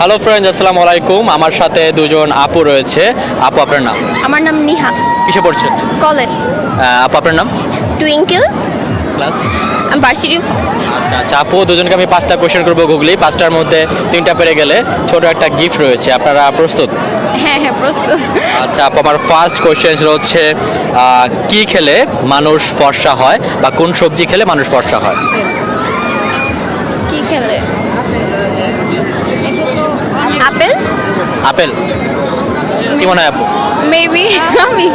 Hello friends, আসসালামু আলাইকুম। আমার সাথে দুজন আপু রয়েছে। আপু, আপনার নাম? আমার নাম নিহা। কিসে পড়ছেন? কলেজ। আপু, আপনার নাম? টুইঙ্কেল। ক্লাস? আমি ভার্সিটি। আচ্ছা আচ্ছা আপু, দুজনকে আমি 5টা কোশ্চেন করবো গুগলি। 5টার মধ্যে 3টা পেরে গেলে ছোট একটা গিফট রয়েছে। আপনারা প্রস্তুত? হ্যাঁ হ্যাঁ, প্রস্তুত। আচ্ছা আপু, আমার ফার্স্ট কোশ্চেন হচ্ছে কি খেলে মানুষ ফর্সা হয়, বা কোন সবজি খেলে মানুষ ফর্সা হয়? কি খেলে? আপেল। আপেল? কি মনে হয় আপু? মেবি আমি।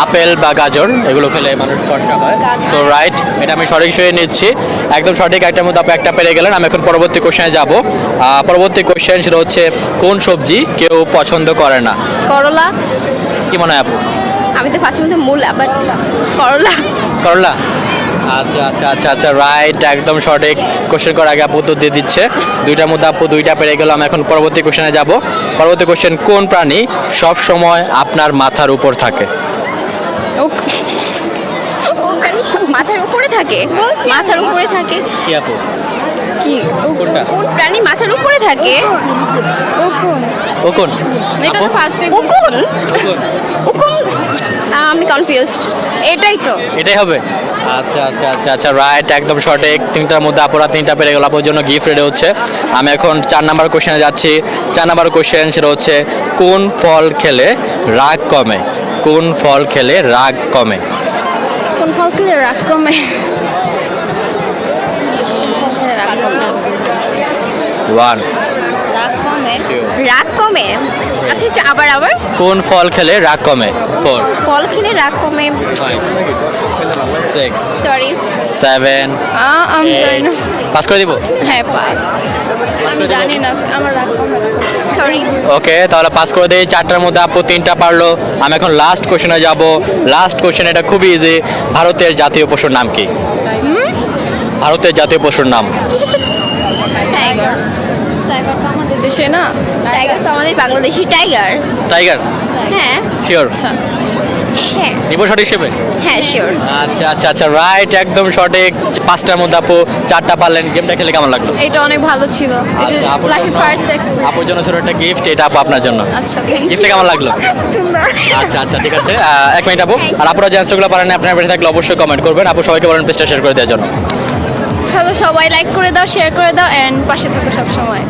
আপেল বা গাজর এগুলো খেলে মানুষ ফর্সা হয়। সো রাইট, এটা আমি সঠিক সরিয়ে নিচ্ছি। একদম সঠিক। একটার মধ্যে আপনি একটা পেরে গেলেন। আমি এখন পরবর্তী কোশ্চেনে যাব। পরবর্তী কোশ্চেন সেটা হচ্ছে কোন সবজি কেউ পছন্দ করে না? করলা। কি মনে হয় আপু? আমি তো ফার্স্ট মধ্যে মূলা, বাট করলা। করলা? আচ্ছা আচ্ছা আচ্ছা আচ্ছা রাইট, একদম সঠিক। কোশ্চেন করার আগে আপু উত্তর দিয়ে দিচ্ছে। দুইটার মধ্যে আপু দুইটা পেরে গেল। আমি এখন পরবর্তী কোশ্চেনে যাব। পরবর্তী কোশ্চেন, কোন প্রাণী সব সময় আপনার মাথার উপর থাকে? মাথার উপরে থাকে? মাথার উপরে থাকে কি আপু? কি? কোনটা? কোন প্রাণী মাথার উপরে থাকে? উকুন? এটা আপু? তো ফার্স্ট উকুন। উকুন। আমি কনফিউজড। এটাই তো। এটাই হবে? আচ্ছা আচ্ছা আচ্ছা আচ্ছা রাইট, একদম সঠিক। 3টার মধ্যে আপুরা 3টা পেরে গেল। আপুর জন্য গিফট রেডি হচ্ছে। আমি এখন 4 নাম্বার কোশ্চেনে যাচ্ছি। 4 নাম্বার কোশ্চেন সেটা হচ্ছে কোন ফল খেলে রাগ কমে? কোন ফল খেলে রাগ কমে? কোন ফল খেলে রাগ কমে? রাগ কমে। 1 রাগ কমে। রাগ কমে। আচ্ছা, একটু আবার আবার। কোন ফল খেলে রাগ কমে? 4 ফল খেলে রাগ কমে। 5 6 সরি। 7 আমি জানি না। পাস করে দিব? হ্যাঁ, পাস। আমি জানি না আমার রাগ কমে না। সরি। ওকে, তাহলে পাস করে দিই। 4টার মধ্যে আপু 3টা পারলো। আমি এখন লাস্ট কোশ্চেনে যাব। লাস্ট কোশ্চেন, এটা খুবই ইজি। ভারতের জাতীয় পশুর নাম কি? ভারতের জাতীয় পশুর নাম? টাইগার। টাইগার তো আমাদের দেশে না। টাইগার তো আমাদের বাংলাদেশি টাইগার। টাইগার? হ্যাঁ। শিওর? হ্যাঁ। নিব সঠিক হিসেবে? হ্যাঁ, শিওর। আচ্ছা আচ্ছা আচ্ছা রাইট, একদম সঠিক। 5টার মধ্যে আপু 4টা পারলেন। গেমটা খেলে কেমন লাগলো? এটা অনেক ভালো ছিল। এটা আচ্ছা, আপুর লাইক জন্য- ফার্স্ট এক্সপেরিয়েন্স। আপুর জন্য ছোট একটা গিফট, এটা আপু আপনার জন্য। আচ্ছা, গিফটটা কেমন লাগলো? সুন্দর। আচ্ছা আচ্ছা ঠিক আছে। 1 মিনিট আপু। আর আপুরা যে অ্যান্সারগুলো পারেন আপনার বেশি থাকলে অবশ্যই কমেন্ট করবেন। আপু সবাইকে বলেন পেজটা শেয়ার করে দেওয়ার জন্য। হ্যালো, সবাই লাইক করে দাও, শেয়ার করে দাও, এন্ড পাশে থাকো সব সময়।